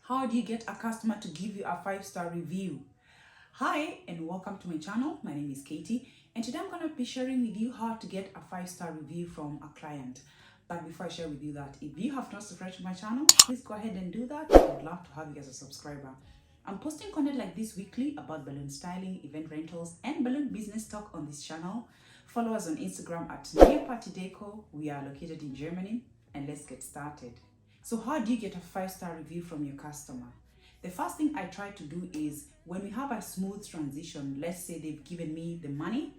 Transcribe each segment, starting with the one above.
How do you get a customer to give you a 5-star review? Hi and welcome to my channel. My name is Katie and today I'm going to be sharing with you how to get a 5-star review from a client. But before I share with you that, if you have not subscribed to my channel, please go ahead and do that. I would love to have you as a subscriber. I'm posting content like this weekly about balloon styling, event rentals, and balloon business talk on this channel. Follow us on Instagram at Deco. We are located in Germany, and let's get started. So how do you get a 5-star review from your customer? The first thing I try to do is when we have a smooth transition, let's say they've given me the money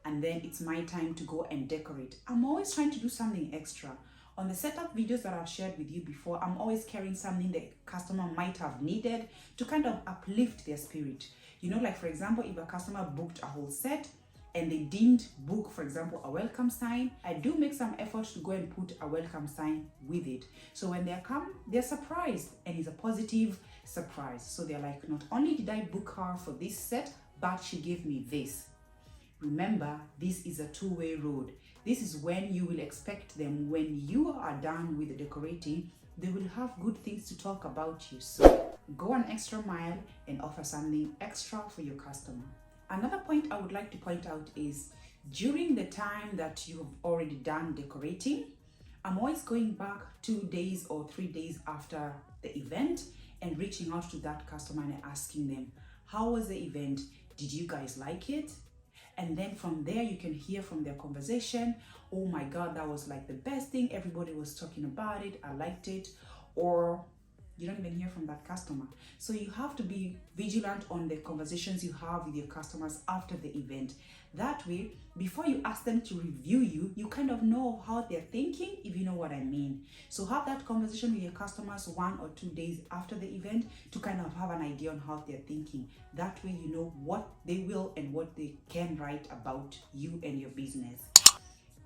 and then it's my time to go and decorate. I'm always trying to do something extra. On the setup videos that I've shared with you before, I'm always carrying something the customer might have needed to kind of uplift their spirit. You know, like for example, if a customer booked a whole set and they didn't book, for example, a welcome sign, I do make some effort to go and put a welcome sign with it. So when they come, they're surprised and it's a positive surprise. So they're like, not only did I book her for this set, but she gave me this. Remember, this is a two-way road. This is when you will expect them, when you are done with the decorating, they will have good things to talk about you. So go an extra mile and offer something extra for your customer. Another point I would like to point out is during the time that you have already done decorating, I'm always going back 2 days or 3 days after the event and reaching out to that customer and asking them, how was the event? Did you guys like it? And then from there, you can hear from their conversation, oh my God, that was like the best thing. Everybody was talking about it. I liked it. Or you don't even hear from that customer. So you have to be vigilant on the conversations you have with your customers after the event. That way, before you ask them to review you, you kind of know how they're thinking, if you know what I mean. So have that conversation with your customers 1 or 2 days after the event to kind of have an idea on how they're thinking. That way you know what they will and what they can write about you and your business.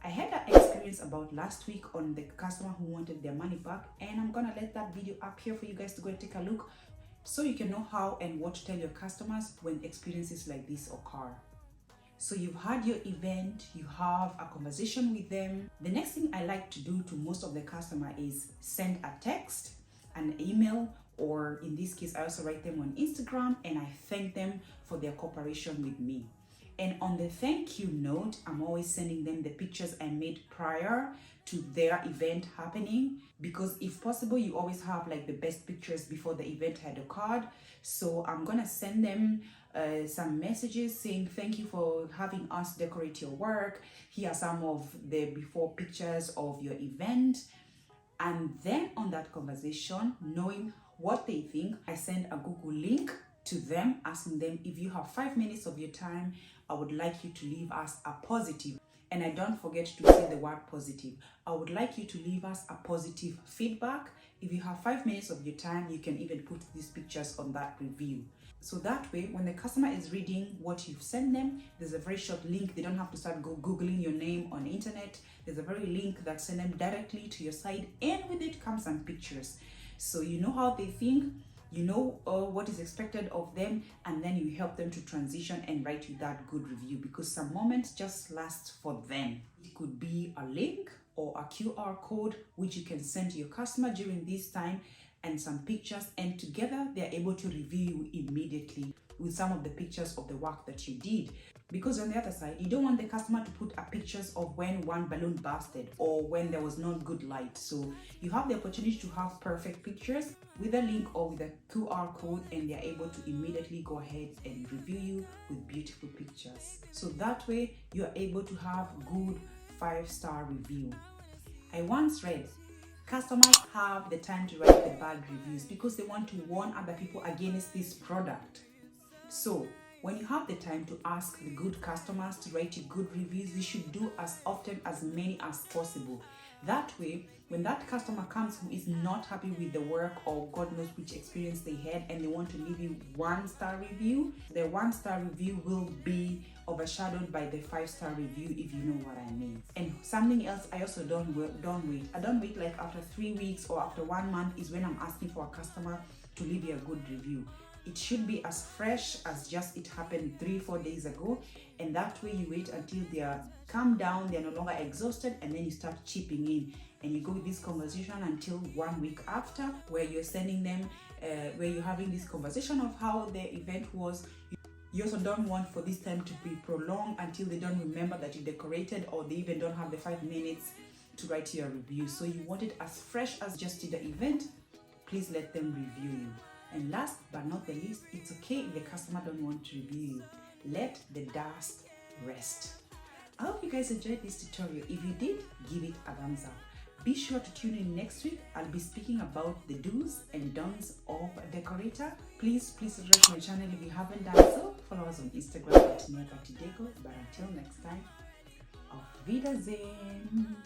I had an experience about last week on the customer who wanted their money back, and I'm gonna let that video up here for you guys to go and take a look so you can know how and what to tell your customers when experiences like this occur. So you've had your event, you have a conversation with them. The next thing I like to do to most of the customer is send a text, an email, or in this case, I also write them on Instagram and I thank them for their cooperation with me. And on the thank you note, I'm always sending them the pictures I made prior to their event happening, because if possible, you always have like the best pictures before the event had occurred. So I'm gonna send them some messages saying thank you for having us decorate your work. Here are some of the before pictures of your event. And then on that conversation, knowing what they think, I send a Google link to them, asking them, if you have 5 minutes of your time, I would like you to leave us a positive. And I don't forget to say the word positive. I would like you to leave us a positive feedback. If you have 5 minutes of your time, you can even put these pictures on that review. So that way, when the customer is reading what you've sent them, there's a very short link. They don't have to start Googling your name on the internet. There's a very link that sends them directly to your site, and with it comes some pictures. So you know how they think, you know what is expected of them, and then you help them to transition and write you that good review, because some moments just last for them. It could be a link or a QR code which you can send to your customer during this time, and some pictures, and together they're able to review you immediately with some of the pictures of the work that you did. Because on the other side, you don't want the customer to put up pictures of when one balloon busted or when there was not good light. So you have the opportunity to have perfect pictures with a link or with a QR code, and they're able to immediately go ahead and review you with beautiful pictures. So that way you're able to have good 5-star review. I once read, customers have the time to write the bad reviews because they want to warn other people against this product. So when you have the time to ask the good customers to write you good reviews, you should do as often as many as possible. That way, when that customer comes who is not happy with the work or God knows which experience they had and they want to leave you 1-star review, the 1-star review will be overshadowed by the 5-star review, if you know what I mean. And something else, I also don't wait. I don't wait like after 3 weeks or after 1 month is when I'm asking for a customer to leave you a good review. It should be as fresh as just it happened 3-4 days ago, and that way you wait until they are calmed down, they're no longer exhausted, and then you start chipping in and you go with this conversation until 1 week after, where you're sending them where you're having this conversation of how the event was. You also don't want for this time to be prolonged until they don't remember that you decorated, or they even don't have the 5 minutes to write your review. So you want it as fresh as just did the event. Please let them review you. And last but not the least, it's okay if the customer don't want to review you. Let the dust rest. I hope you guys enjoyed this tutorial. If you did, give it a thumbs up. Be sure to tune in next week. I'll be speaking about the do's and don'ts of a decorator. Please subscribe to my channel if you haven't done so. Follow us on Instagram at Deco. But until next time, auf Wiedersehen.